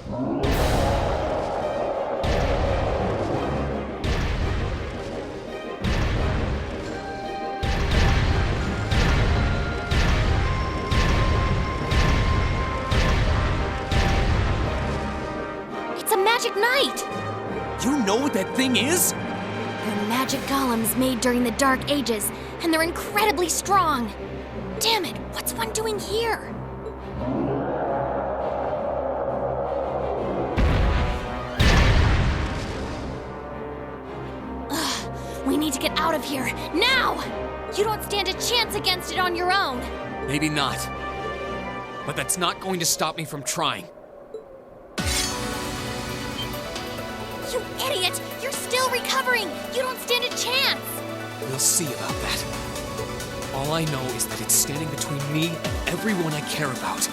It's a magic knight! You know what that thing is? They're magic golems made during the Dark Ages, and they're incredibly strong. Damn it, what's one doing here? Ugh, we need to get out of here, now! You don't stand a chance against it on your own. Maybe not. But that's not going to stop me from trying. You idiot! You're still recovering! You don't stand a chance! We'll see about that. All I know is that it's standing between me and everyone I care about.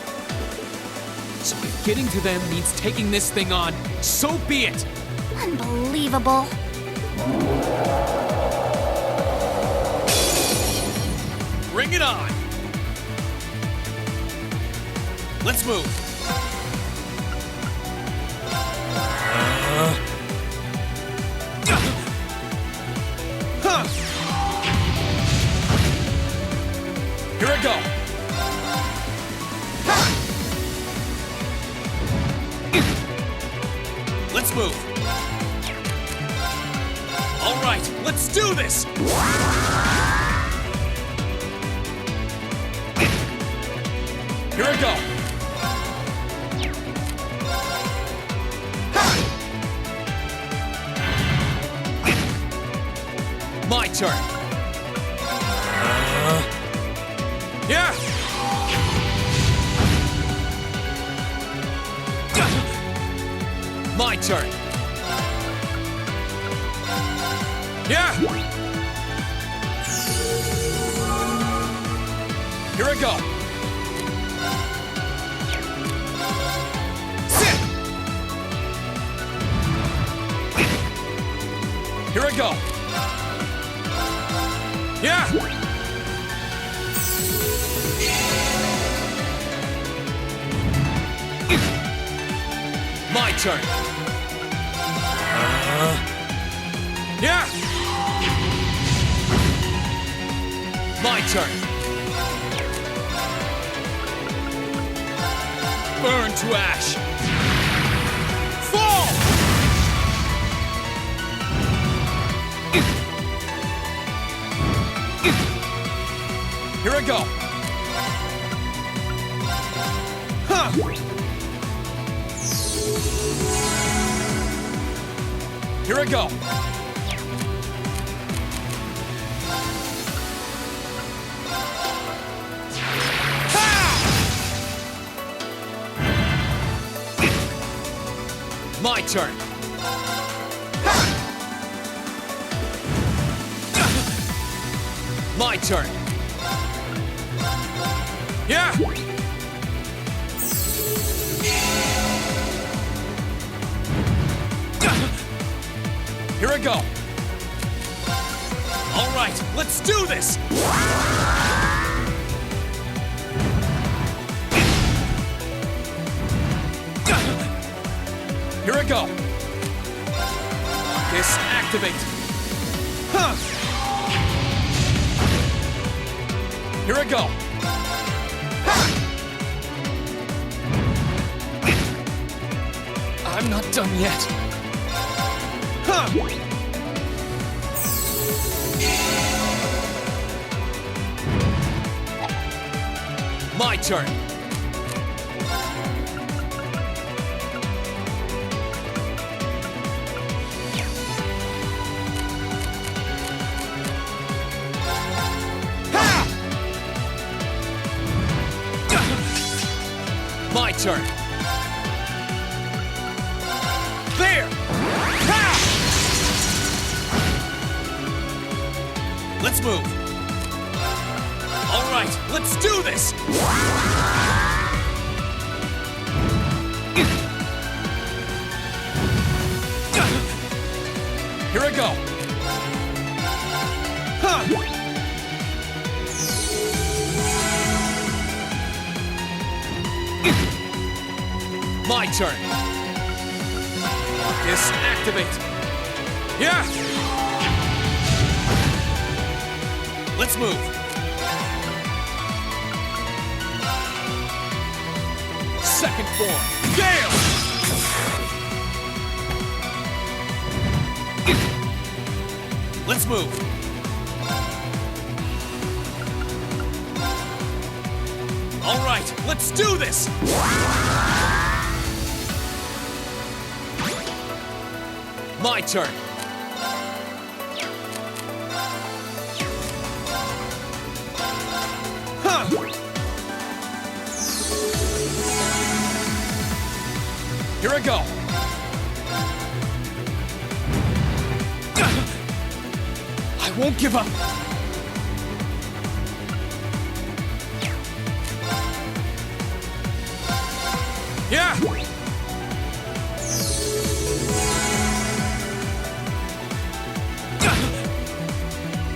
So if getting to them means taking this thing on, so be it! Unbelievable. Bring it on! Let's move! Here I go! Let's move! All right, let's do this! Here I go! My turn! Yeah! My turn! Yeah! Here I go! Sit! Here I go! Yeah! My turn! Yeah! My turn! Burn to ash! Fall! Here I go! Huh! Here I go! My turn! My turn! Yeah! Here I go! All right, let's do this! Here I go! This activate! Huh! Here I go! I'm not done yet. Huh! My turn! My turn! There! Ha! Let's move! All right, let's do this! Here I go! Huh! My turn! Focus, activate. Yeah! Let's move. Second form, Gale! Let's move. All right, let's do this! My turn. Huh. Here I go. I won't give up. Yeah.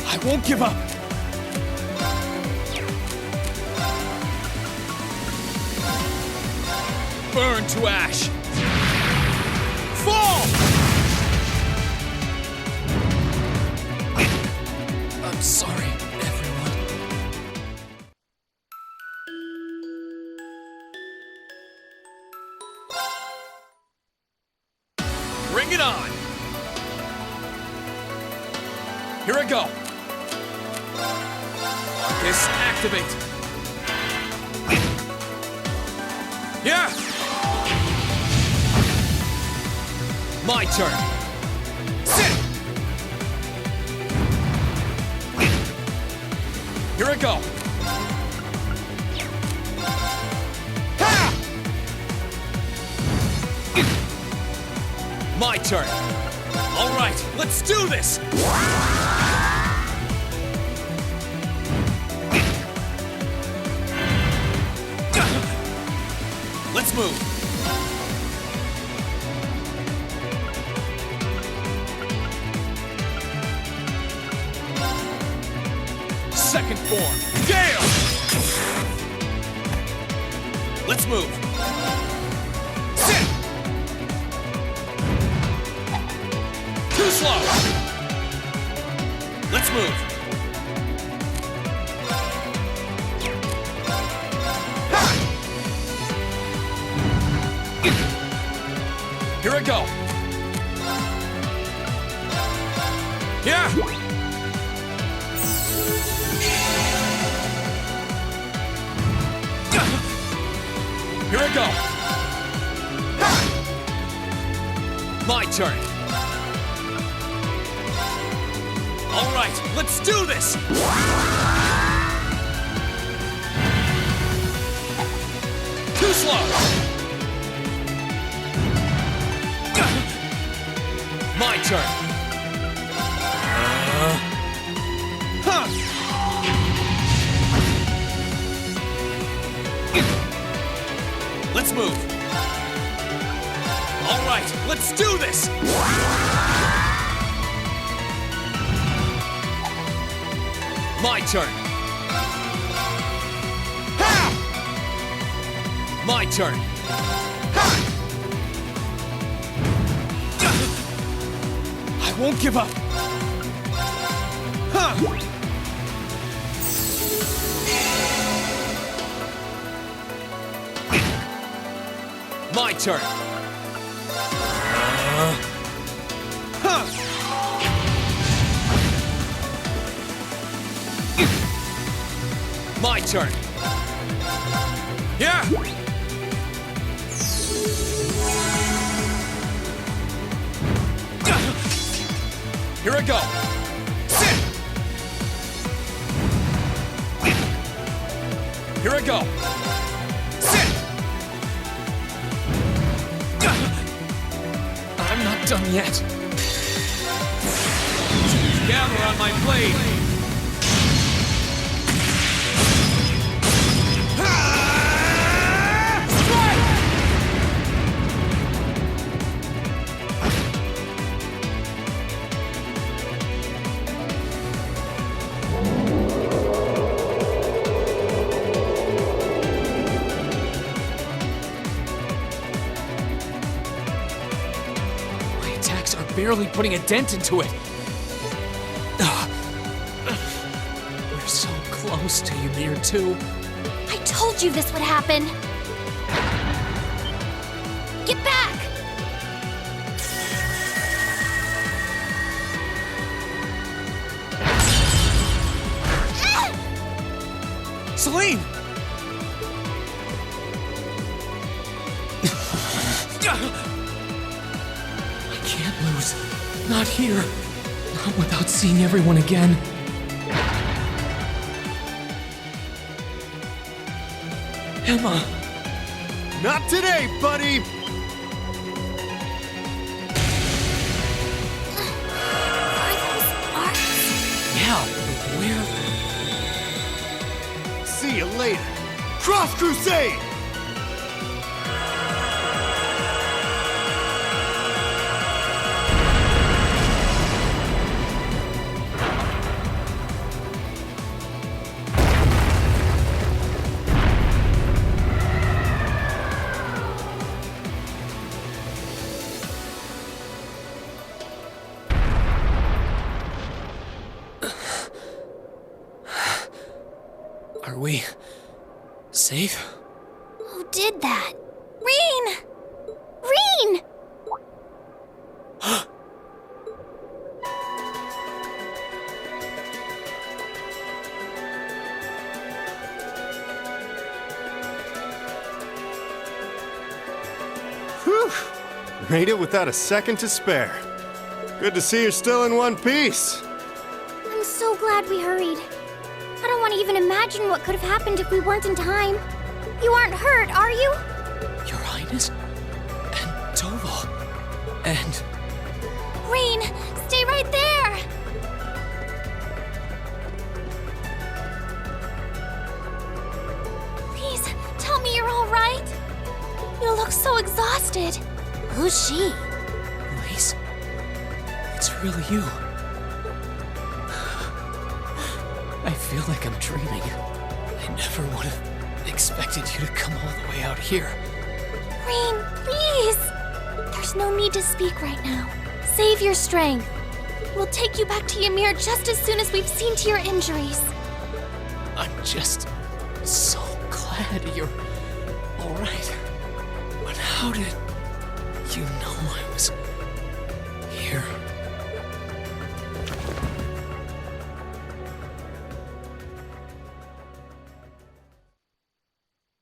I won't give up. Burn to ash. Fall! I'm sorry, everyone. Bring it on! Here I go. Marcus, activate. Yeah! My turn. Sit! Here I go. Ha! My turn. All right, let's do this! Let's move. Second form, Gale! Let's move. Sit! Too slow! Let's move. Ha! Here I go. Yeah! Here I go. Ha! My turn. All right, let's do this. Too slow. My turn. Huh. Let's move. All right, let's do this. My turn. Ha! My turn. Ha! I won't give up. Huh. My turn. Huh. My turn. Yeah. Here I go. Sit. Here I go. Sit. I'm not done yet. Gather on my blade. barely putting a dent into it. We're so close to Ymir, too. I told you this would happen. Get back! Celine! I can't lose. Not here. Not without seeing everyone again. Emma! Not today, buddy! Are those marks? Yeah, but where? See you later! Cross Crusade! Are we safe? Who did that? Rean! Rean! Whew! Made it without a second to spare. Good to see you're still in one piece. I'm so glad we hurried. I don't want to even imagine what could have happened if we weren't in time. You aren't hurt, are you? Your Highness? And Toval? And... Rean, stay right there! Please, tell me you're all right. You look so exhausted. Who's she? Elise? It's really you. I feel like I'm dreaming. I never would have expected you to come all the way out here. Rean, please! There's no need to speak right now. Save your strength. We'll take you back to Ymir just as soon as we've seen to your injuries. I'm just so glad you're all right. But how did you know I was here?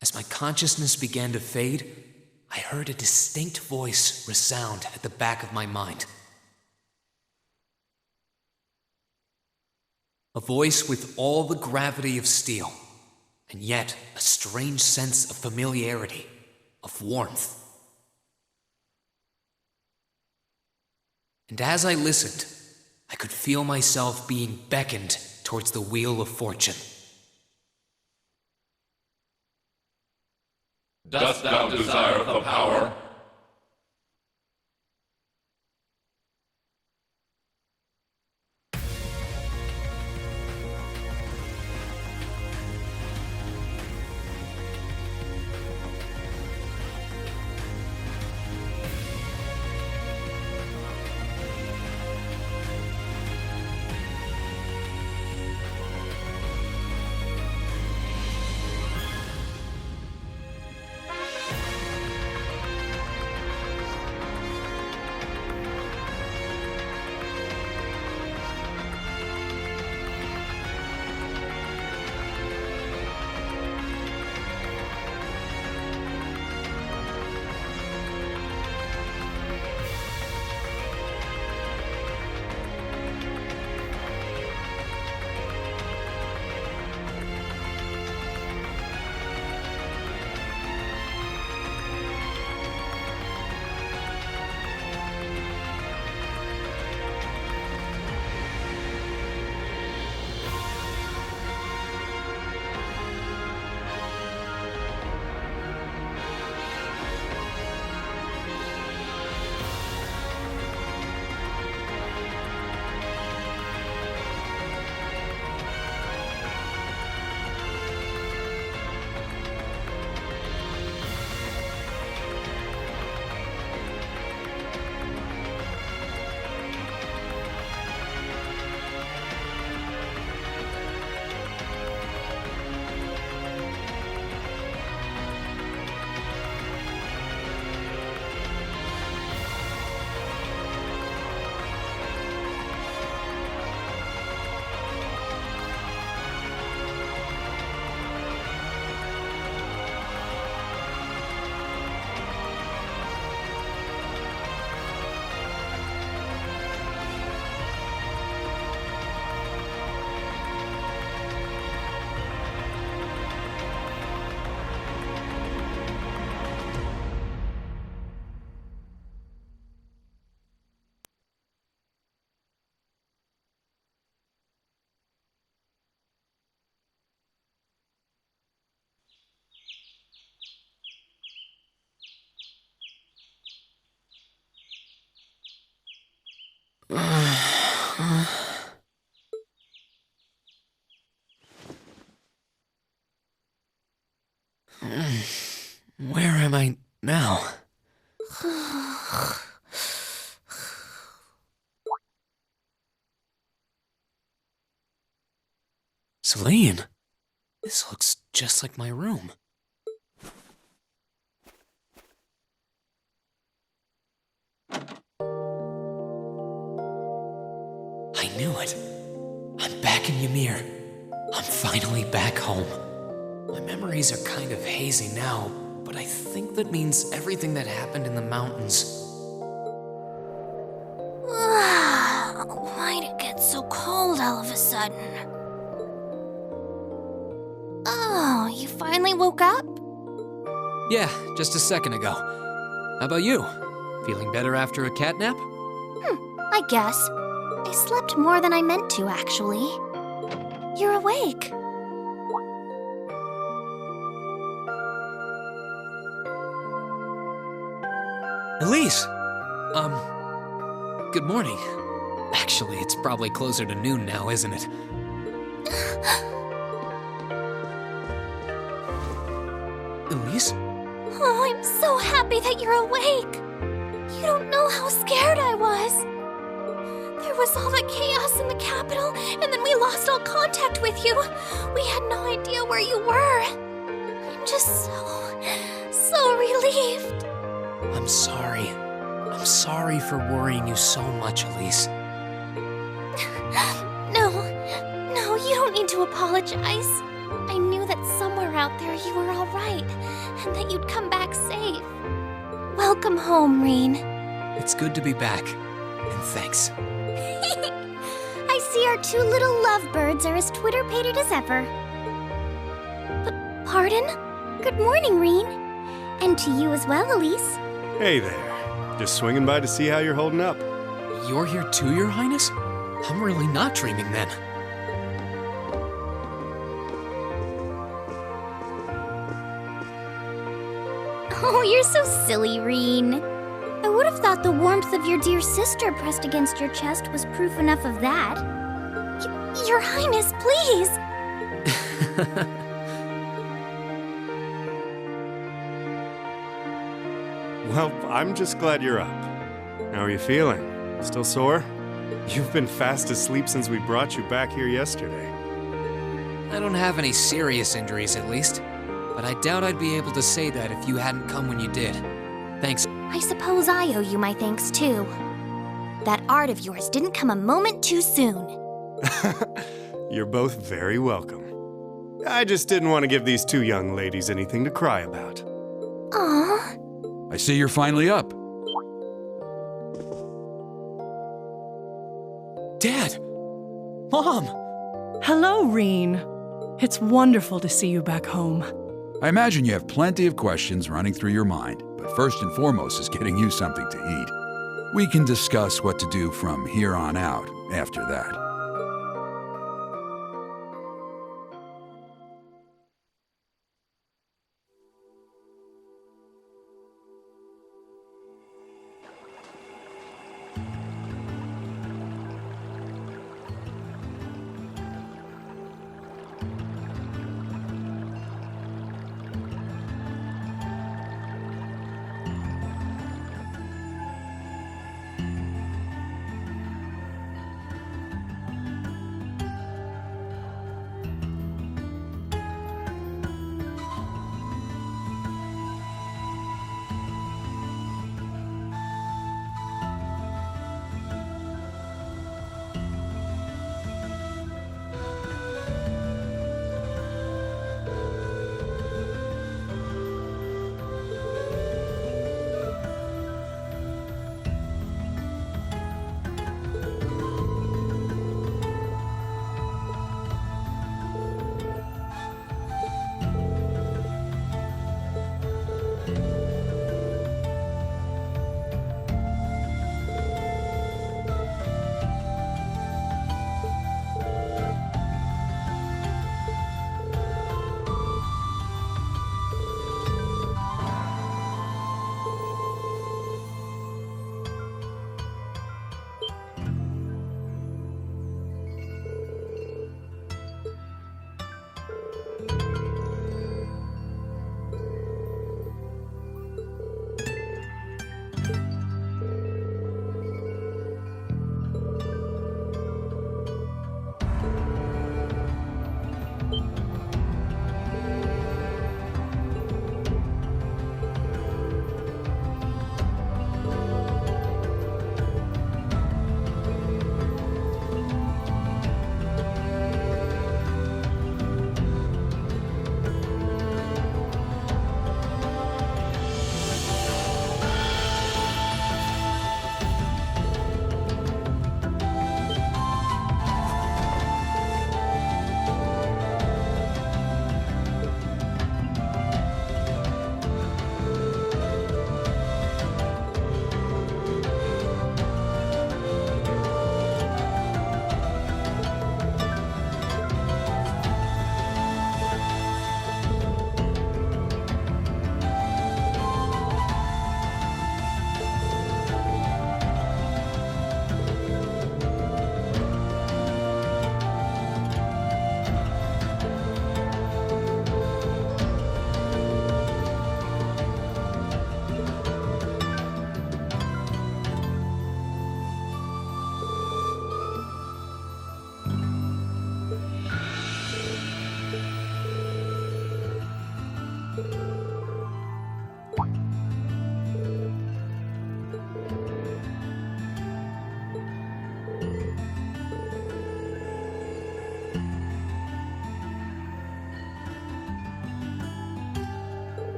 As my consciousness began to fade, I heard a distinct voice resound at the back of my mind. A voice with all the gravity of steel, and yet a strange sense of familiarity, of warmth. And as I listened, I could feel myself being beckoned towards the wheel of fortune. Dost thou desire the power? now? Celine, this looks just like my room. I knew it. I'm back in Ymir. I'm finally back home. My memories are kind of hazy now, but I think that means everything that happened in the mountains. Why'd it get so cold all of a sudden? Oh, you finally woke up? Yeah, just a second ago. How about you? Feeling better after a catnap? I guess. I slept more than I meant to, actually. You're awake. Elise! Good morning. Actually, it's probably closer to noon now, isn't it? Elise? Oh, I'm so happy that you're awake. You don't know how scared I was. There was all that chaos in the capital, and then we lost all contact with you. We had no idea where you were. I'm just so relieved. I'm sorry. I'm sorry for worrying you so much, Elise. No, you don't need to apologize. I knew that somewhere out there you were all right, and that you'd come back safe. Welcome home, Rean. It's good to be back, and thanks. I see our two little lovebirds are as Twitter-pated as ever. But, pardon? Good morning, Rean. And to you as well, Elise. Hey there. Just swinging by to see how you're holding up. You're here too, Your Highness? I'm really not dreaming then. Oh, you're so silly, Rean. I would have thought the warmth of your dear sister pressed against your chest was proof enough of that. Your Highness, please! Well, I'm just glad you're up. How are you feeling? Still sore? You've been fast asleep since we brought you back here yesterday. I don't have any serious injuries, at least. But I doubt I'd be able to say that if you hadn't come when you did. Thanks. I suppose I owe you my thanks, too. That art of yours didn't come a moment too soon. You're both very welcome. I just didn't want to give these two young ladies anything to cry about. Aw. I see you're finally up. Dad! Mom! Hello, Rean. It's wonderful to see you back home. I imagine you have plenty of questions running through your mind, but first and foremost is getting you something to eat. We can discuss what to do from here on out after that.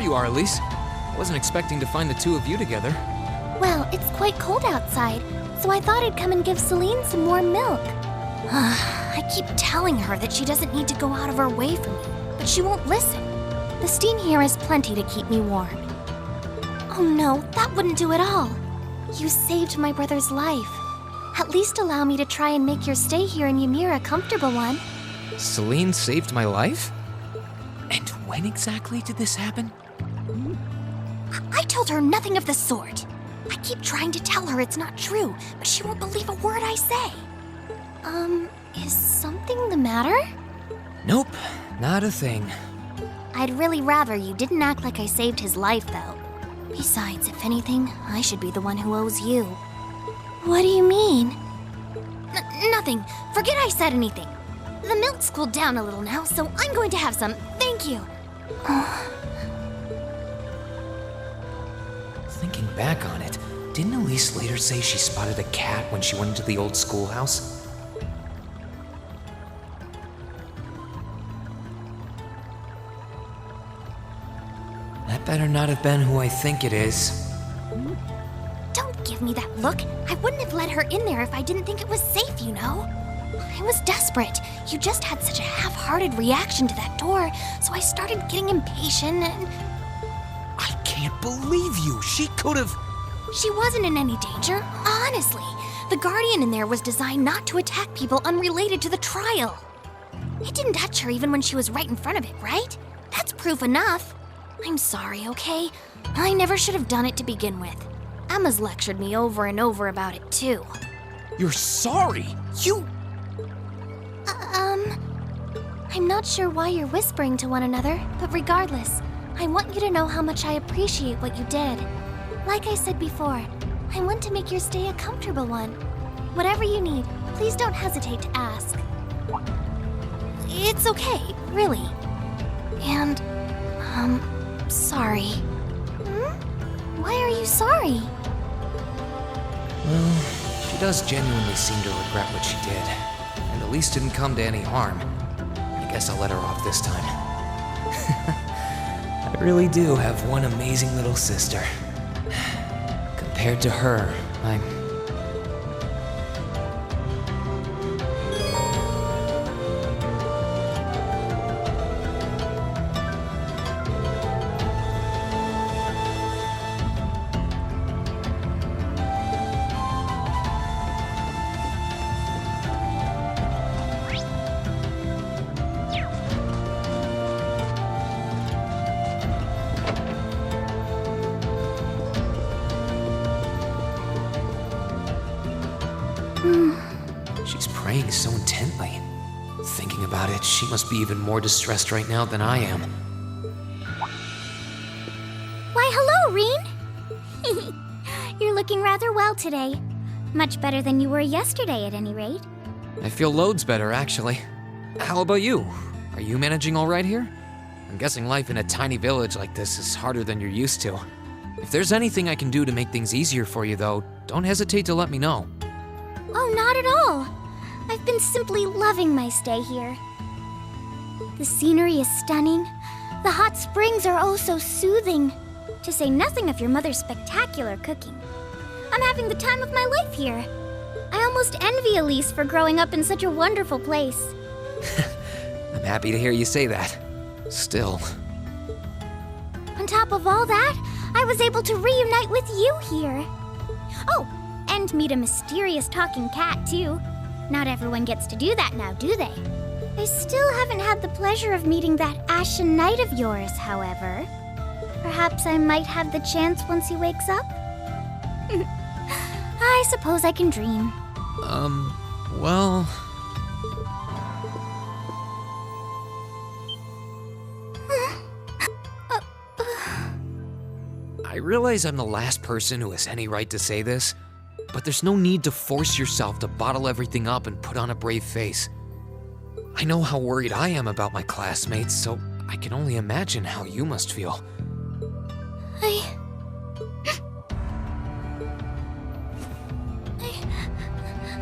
you are, Elise. I wasn't expecting to find the two of you together. Well, it's quite cold outside, so I thought I'd come and give Celine some warm milk. I keep telling her that she doesn't need to go out of her way for me, but she won't listen. The steam here is plenty to keep me warm. Oh no, that wouldn't do at all. You saved my brother's life. At least allow me to try and make your stay here in Ymir a comfortable one. Celine saved my life? And when exactly did this happen? I told her nothing of the sort. I keep trying to tell her it's not true, but she won't believe a word I say. Is something the matter? Nope, not a thing. I'd really rather you didn't act like I saved his life, though. Besides, if anything, I should be the one who owes you. What do you mean? Nothing. Forget I said anything. The milk's cooled down a little now, so I'm going to have some. Thank you. Thinking back on it, didn't Elise later say she spotted a cat when she went into the old schoolhouse? That better not have been who I think it is. Don't give me that look. I wouldn't have let her in there if I didn't think it was safe, you know? I was desperate. You just had such a half-hearted reaction to that door, so I started getting impatient and... I can't believe you! She could've... She wasn't in any danger, honestly. The Guardian in there was designed not to attack people unrelated to the trial. It didn't touch her even when she was right in front of it, right? That's proof enough. I'm sorry, okay? I never should have done it to begin with. Emma's lectured me over and over about it, too. You're sorry? You... I'm not sure why you're whispering to one another, but regardless, I want you to know how much I appreciate what you did. Like I said before, I want to make your stay a comfortable one. Whatever you need, please don't hesitate to ask. It's okay, really. And, sorry. Why are you sorry? Well, she does genuinely seem to regret what she did. And Elise didn't come to any harm. I guess I'll let her off this time. I really do have one amazing little sister. Compared to her, I'm... She's praying so intently. Thinking about it, she must be even more distressed right now than I am. Why, hello, Rean! You're looking rather well today. Much better than you were yesterday, at any rate. I feel loads better, actually. How about you? Are you managing all right here? I'm guessing life in a tiny village like this is harder than you're used to. If there's anything I can do to make things easier for you, though, don't hesitate to let me know. Oh, not at all. I've been simply loving my stay here. The scenery is stunning. The hot springs are oh so soothing. To say nothing of your mother's spectacular cooking. I'm having the time of my life here. I almost envy Elise for growing up in such a wonderful place. I'm happy to hear you say that. Still. On top of all that, I was able to reunite with you here. Oh, and meet a mysterious talking cat, too. Not everyone gets to do that now, do they? I still haven't had the pleasure of meeting that Ashen Knight of yours, however. Perhaps I might have the chance once he wakes up? I suppose I can dream. Well... I realize I'm the last person who has any right to say this, but there's no need to force yourself to bottle everything up and put on a brave face. I know how worried I am about my classmates, so I can only imagine how you must feel.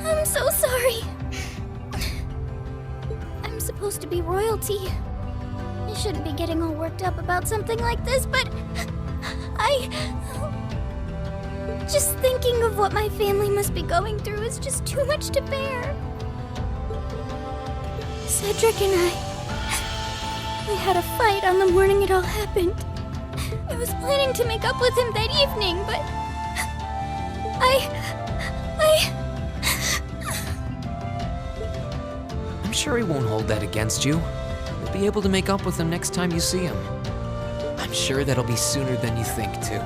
I'm so sorry. I'm supposed to be royalty. shouldn't be getting all worked up about something like this, but just thinking of what my family must be going through is just too much to bear. Cedric and we had a fight on the morning it all happened. I was planning to make up with him that evening, but I'm sure he won't hold that against you. You'll be able to make up with him next time you see him. I'm sure that'll be sooner than you think, too.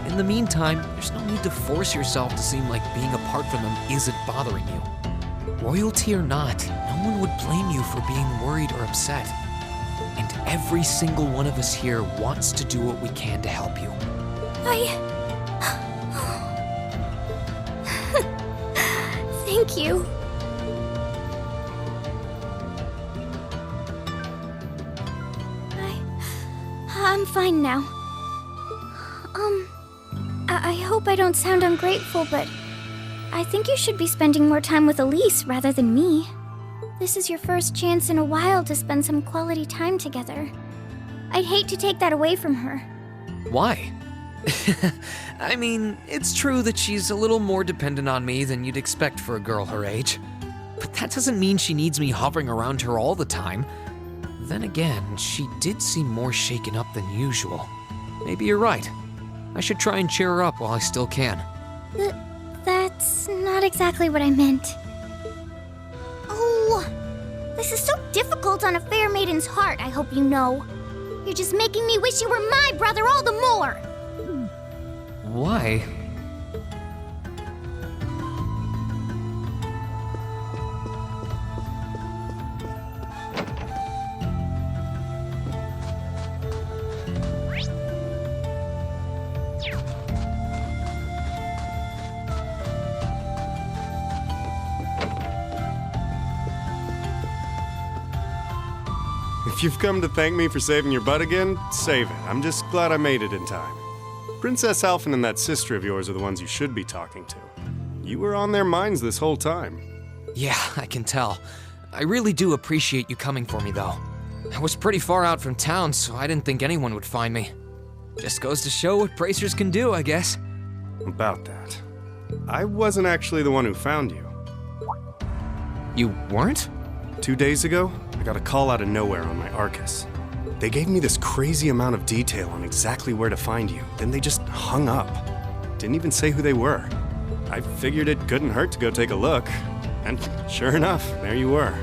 In the meantime, there's no need to force yourself to seem like being apart from them isn't bothering you. Royalty or not, no one would blame you for being worried or upset. And every single one of us here wants to do what we can to help you. Thank you. I'm fine now. I hope I don't sound ungrateful, but I think you should be spending more time with Elise rather than me. This is your first chance in a while to spend some quality time together. I'd hate to take that away from her. Why? I mean, it's true that she's a little more dependent on me than you'd expect for a girl her age. But that doesn't mean she needs me hovering around her all the time. Then again, she did seem more shaken up than usual. Maybe you're right. I should try and cheer her up while I still can. That's not exactly what I meant. Oh, this is so difficult on a fair maiden's heart, I hope you know. You're just making me wish you were my brother all the more. Why? If you've come to thank me for saving your butt again, save it. I'm just glad I made it in time. Princess Alphen and that sister of yours are the ones you should be talking to. You were on their minds this whole time. Yeah, I can tell. I really do appreciate you coming for me, though. I was pretty far out from town, so I didn't think anyone would find me. Just goes to show what bracers can do, I guess. About that. I wasn't actually the one who found you. You weren't? 2 days ago, I got a call out of nowhere on my Arcus. They gave me this crazy amount of detail on exactly where to find you, then they just hung up. Didn't even say who they were. I figured it couldn't hurt to go take a look, and sure enough, there you were.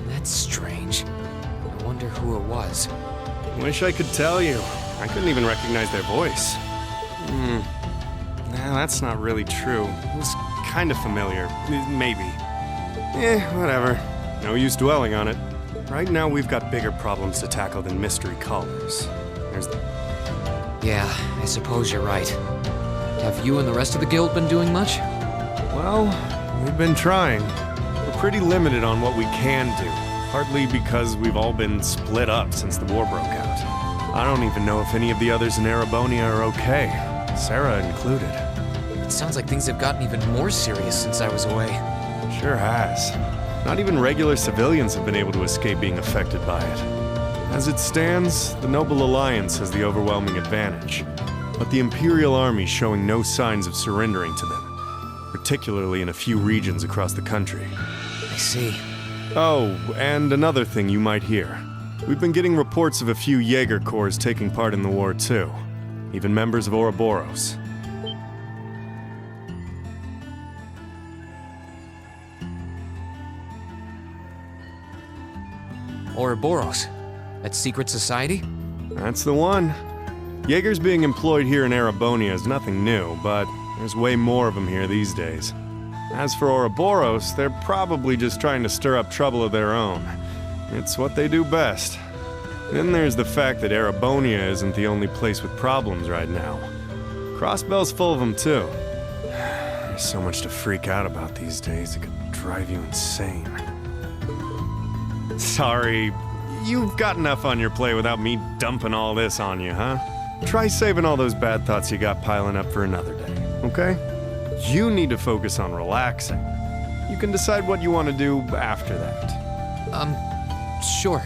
That's strange. I wonder who it was. Wish I could tell you. I couldn't even recognize their voice. Nah, that's not really true. It was kind of familiar. Maybe. Whatever. No use dwelling on it. Right now, we've got bigger problems to tackle than mystery callers. There's the... Yeah, I suppose you're right. Have you and the rest of the guild been doing much? Well, we've been trying. We're pretty limited on what we can do, partly because we've all been split up since the war broke out. I don't even know if any of the others in Erebonia are okay, Sarah included. It sounds like things have gotten even more serious since I was away. Sure has. Not even regular civilians have been able to escape being affected by it. As it stands, the Noble Alliance has the overwhelming advantage, but the Imperial Army's showing no signs of surrendering to them, particularly in a few regions across the country. I see. Oh, and another thing you might hear. We've been getting reports of a few Jaeger corps taking part in the war too, even members of Ouroboros. Ouroboros? That secret society? That's the one. Jaegers being employed here in Erebonia is nothing new, but there's way more of them here these days. As for Ouroboros, they're probably just trying to stir up trouble of their own. It's what they do best. Then there's the fact that Erebonia isn't the only place with problems right now. Crossbell's full of them too. There's so much to freak out about these days, it could drive you insane. Sorry, you've got enough on your plate without me dumping all this on you, huh? Try saving all those bad thoughts you got piling up for another day, okay? You need to focus on relaxing. You can decide what you want to do after that. Sure.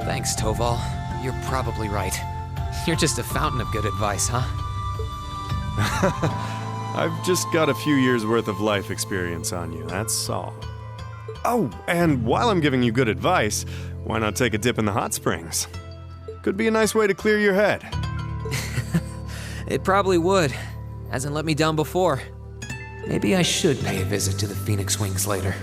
Thanks, Toval. You're probably right. You're just a fountain of good advice, huh? I've just got a few years worth of life experience on you, that's all. Oh, and while I'm giving you good advice, why not take a dip in the hot springs? Could be a nice way to clear your head. It probably would. Hasn't let me down before. Maybe I should pay a visit to the Phoenix Wings later.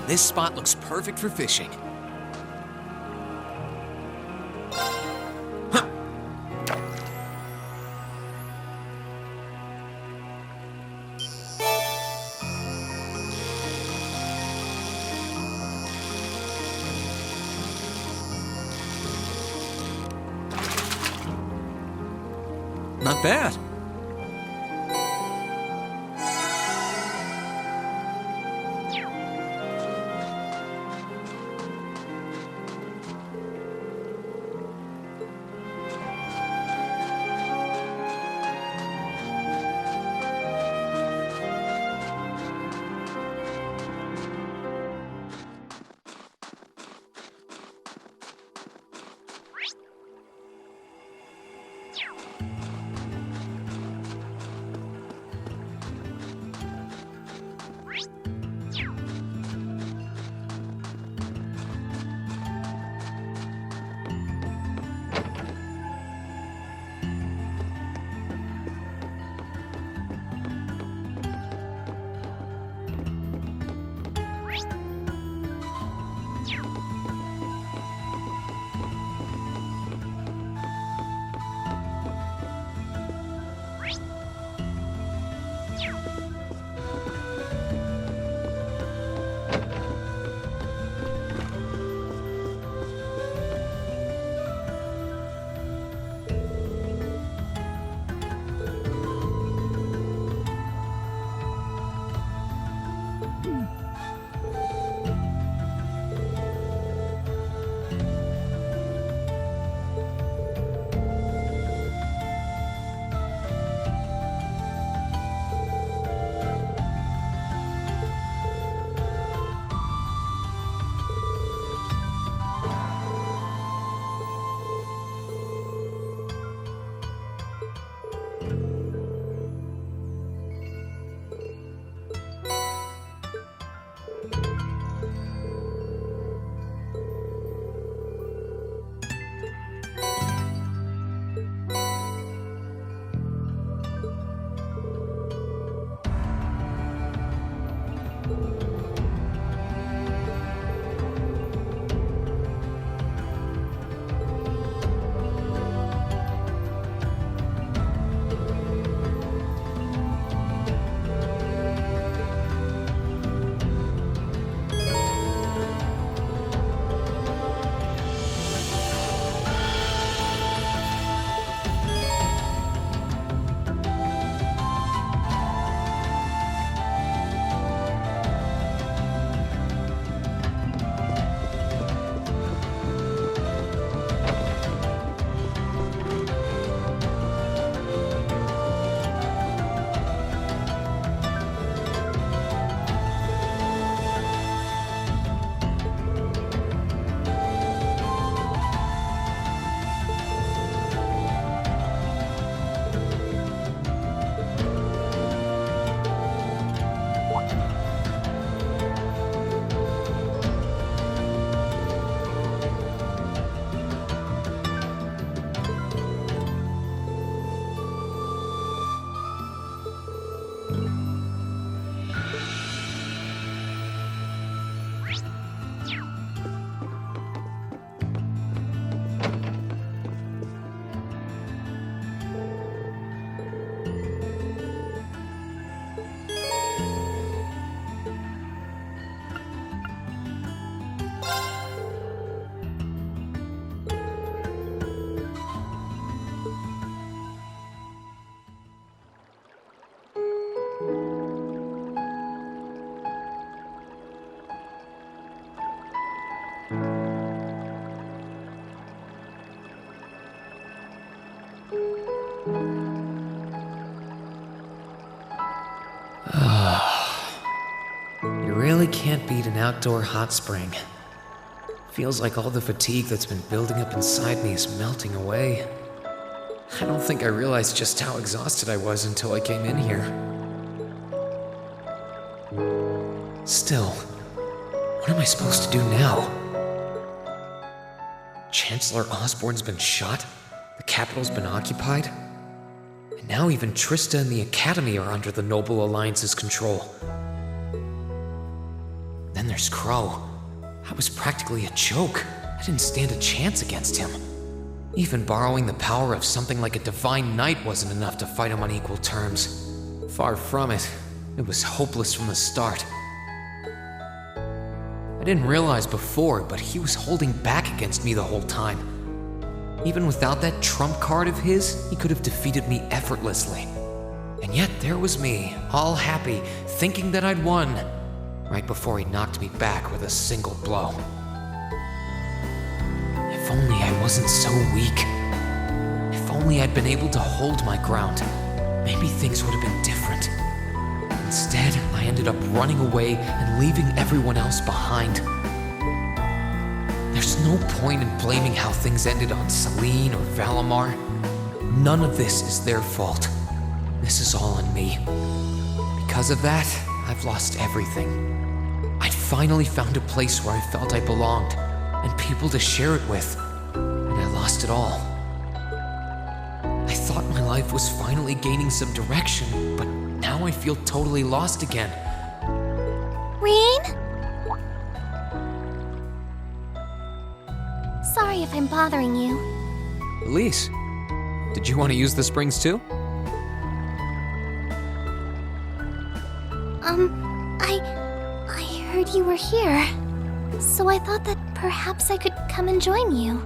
This spot looks perfect for fishing. Huh. Not bad. You really can't beat an outdoor hot spring. Feels like all the fatigue that's been building up inside me is melting away. I don't think I realized just how exhausted I was until I came in here. Still, what am I supposed to do now? Chancellor Osborne's been shot, the capital's been occupied, and now even Trista and the Academy are under the Noble Alliance's control. Then then there's Crow. I was practically a joke. I didn't stand a chance against him. Even borrowing the power of something like a divine knight wasn't enough to fight him on equal terms. Far from it. It was hopeless from the start. I didn't realize before, but he was holding back against me the whole time. Even without that trump card of his, he could have defeated me effortlessly. And yet there was me, all happy, thinking that I'd won, right before he knocked me back with a single blow. If only I wasn't so weak. If only I'd been able to hold my ground, maybe things would have been different. Instead, I ended up running away and leaving everyone else behind. There's no point in blaming how things ended on Celine or Valimar. None of this is their fault. This is all on me. Because of that, I've lost everything. I'd finally found a place where I felt I belonged, and people to share it with, and I lost it all. I thought my life was finally gaining some direction, but now I feel totally lost again. Rean? Sorry if I'm bothering you. Elise, did you want to use the springs too? I heard you were here, so I thought that perhaps I could come and join you.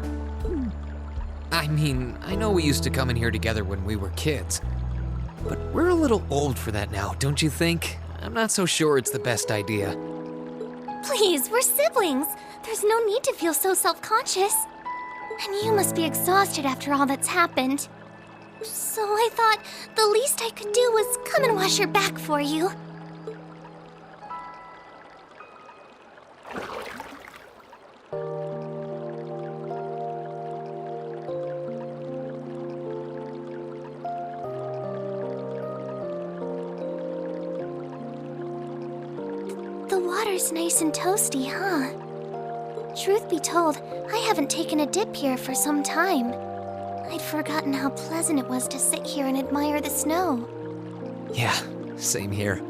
I mean, I know we used to come in here together when we were kids, but we're a little old for that now, don't you think? I'm not so sure it's the best idea. Please, we're siblings. There's no need to feel so self-conscious. And you must be exhausted after all that's happened. So I thought the least I could do was come and wash your back for you. The water's nice and toasty, huh? Truth be told, I haven't taken a dip here for some time. I'd forgotten how pleasant it was to sit here and admire the snow. Yeah, same here.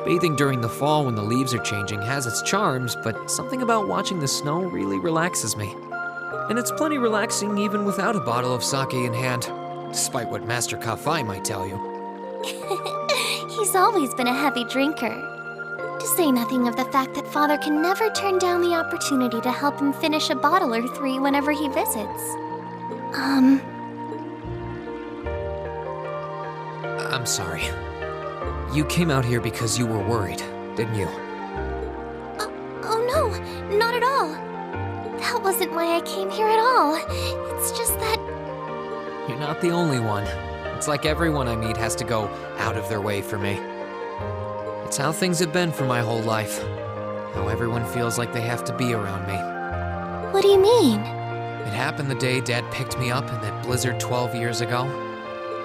Bathing during the fall when the leaves are changing has its charms, but something about watching the snow really relaxes me. And it's plenty relaxing even without a bottle of sake in hand, despite what Master Kafai might tell you. He's always been a heavy drinker. To say nothing of the fact that Father can never turn down the opportunity to help him finish a bottle or three whenever he visits. I'm sorry. You came out here because you were worried, didn't you? Oh no, not at all. That wasn't why I came here at all. It's just that... You're not the only one. It's like everyone I meet has to go out of their way for me. It's how things have been for my whole life. How everyone feels like they have to be around me. What do you mean? It happened the day Dad picked me up in that blizzard 12 years ago.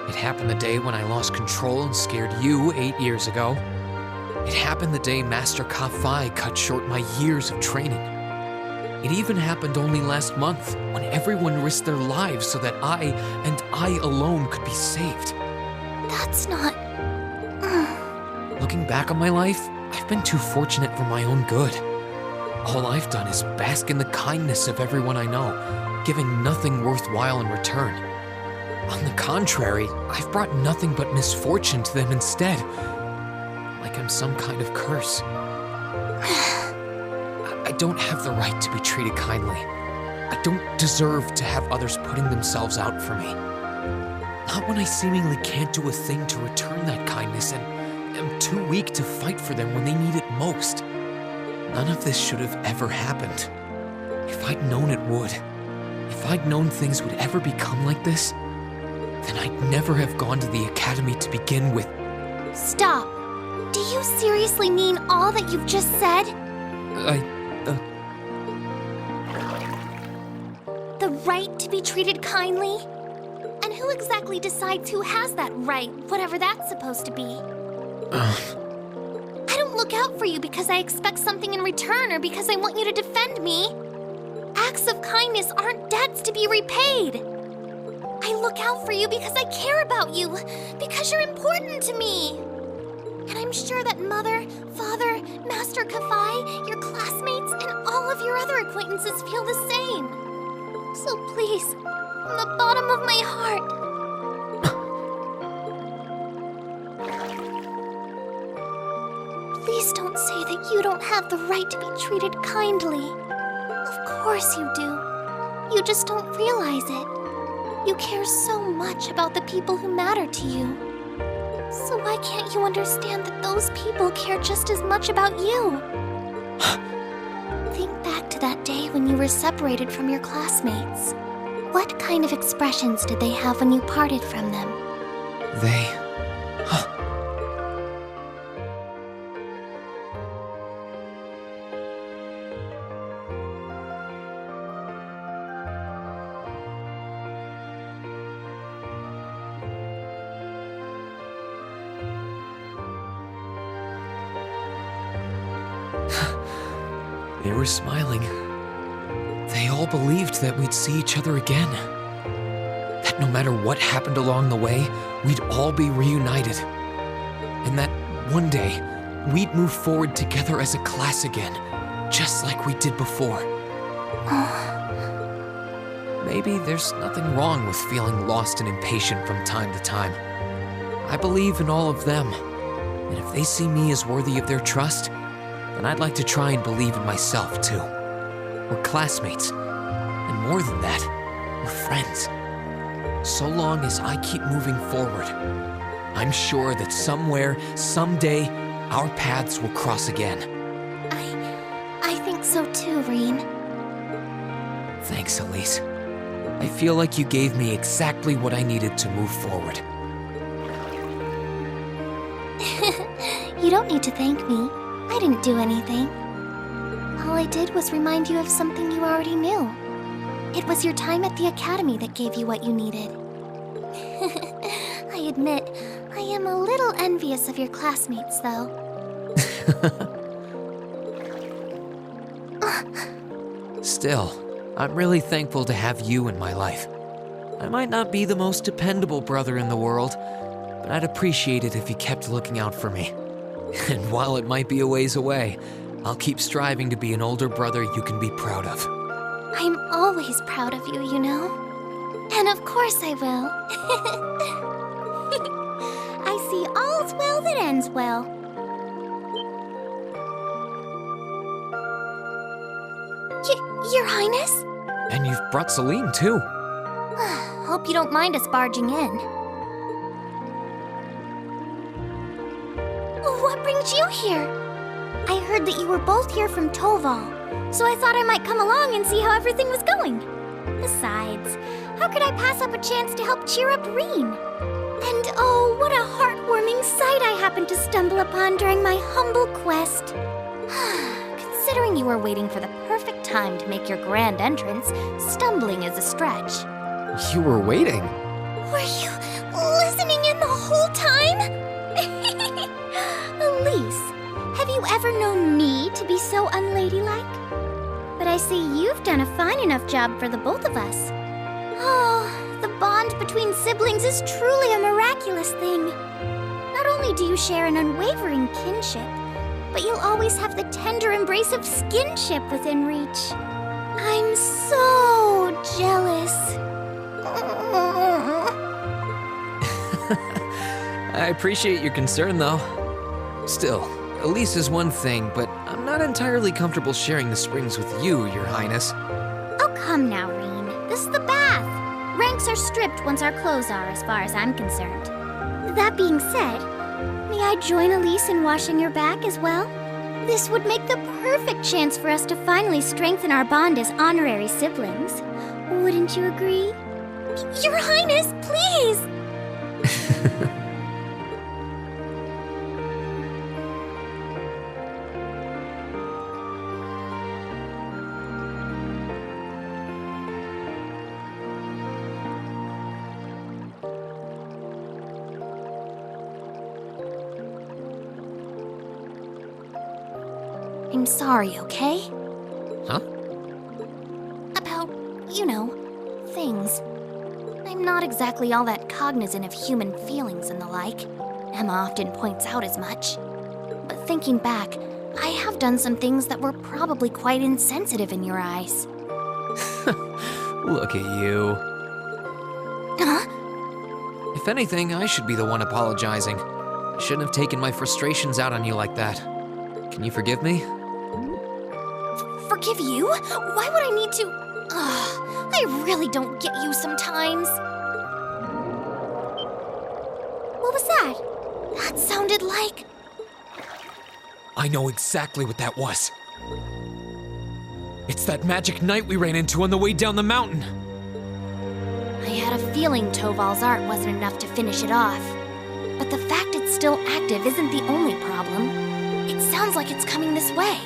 It happened the day when I lost control and scared you 8 years ago. It happened the day Master Kafai cut short my years of training. It even happened only last month when everyone risked their lives so that I, and I alone, could be saved. That's not... Looking back on my life, I've been too fortunate for my own good. All I've done is bask in the kindness of everyone I know, giving nothing worthwhile in return. On the contrary, I've brought nothing but misfortune to them instead. Like I'm some kind of curse. I don't have the right to be treated kindly. I don't deserve to have others putting themselves out for me. Not when I seemingly can't do a thing to return that kindness and am too weak to fight for them when they need it most. None of this should have ever happened. If I'd known it would, if I'd known things would ever become like this, then I'd never have gone to the academy to begin with. Stop! Do you seriously mean all that you've just said? The right to be treated kindly? And who exactly decides who has that right, whatever that's supposed to be? I don't look out for you because I expect something in return or because I want you to defend me. Acts of kindness aren't debts to be repaid. I look out for you because I care about you, because you're important to me. And I'm sure that Mother, Father, Master Kafai, your classmates, and all of your other acquaintances feel the same. So please, from the bottom of my heart, please don't say that you don't have the right to be treated kindly. Of course you do. You just don't realize it. You care so much about the people who matter to you. So why can't you understand that those people care just as much about you? Think back to that day when you were separated from your classmates. What kind of expressions did they have when you parted from them? They were smiling. They all believed that we'd see each other again. That no matter what happened along the way, we'd all be reunited. And that one day, we'd move forward together as a class again, just like we did before. Maybe there's nothing wrong with feeling lost and impatient from time to time. I believe in all of them, and if they see me as worthy of their trust, then I'd like to try and believe in myself, too. We're classmates, and more than that, we're friends. So long as I keep moving forward, I'm sure that somewhere, someday, our paths will cross again. I think so too, Rean. Thanks, Elise. I feel like you gave me exactly what I needed to move forward. You don't need to thank me. I didn't do anything. All I did was remind you of something you already knew. It was your time at the academy that gave you what you needed. I admit, I am a little envious of your classmates, though. Still, I'm really thankful to have you in my life. I might not be the most dependable brother in the world, but I'd appreciate it if you kept looking out for me. And while it might be a ways away, I'll keep striving to be an older brother you can be proud of. I'm always proud of you, you know? And of course I will. I see all's well that ends well. Your Highness? And you've brought Celine, too. Hope you don't mind us barging in. What brings you here? I heard that you were both here from Toval, so I thought I might come along and see how everything was going. Besides, how could I pass up a chance to help cheer up Rean? And oh, what a heartwarming sight I happened to stumble upon during my humble quest. Considering you were waiting for the perfect time to make your grand entrance, stumbling is a stretch. You were waiting? Were you listening in the whole time? Elise, have you ever known me to be so unladylike? But I see you've done a fine enough job for the both of us. Oh, the bond between siblings is truly a miraculous thing. Not only do you share an unwavering kinship, but you'll always have the tender embrace of skinship within reach. I'm so jealous. I appreciate your concern, though. Still, Elise is one thing, but I'm not entirely comfortable sharing the springs with you, Your Highness. Oh, come now, Rean. This is the bath. Ranks are stripped once our clothes are, as far as I'm concerned. That being said, may I join Elise in washing your back as well? This would make the perfect chance for us to finally strengthen our bond as honorary siblings. Wouldn't you agree? Your Highness, please! I'm sorry, okay? Huh? About, things. I'm not exactly all that cognizant of human feelings and the like. Emma often points out as much. But thinking back, I have done some things that were probably quite insensitive in your eyes. Look at you. Huh? If anything, I should be the one apologizing. I shouldn't have taken my frustrations out on you like that. Can you forgive me? Forgive you? Why would I need to? Ugh, I really don't get you sometimes. What was that? That sounded like... I know exactly what that was. It's that magic knight we ran into on the way down the mountain. I had a feeling Toval's art wasn't enough to finish it off. But the fact it's still active isn't the only problem. It sounds like it's coming this way.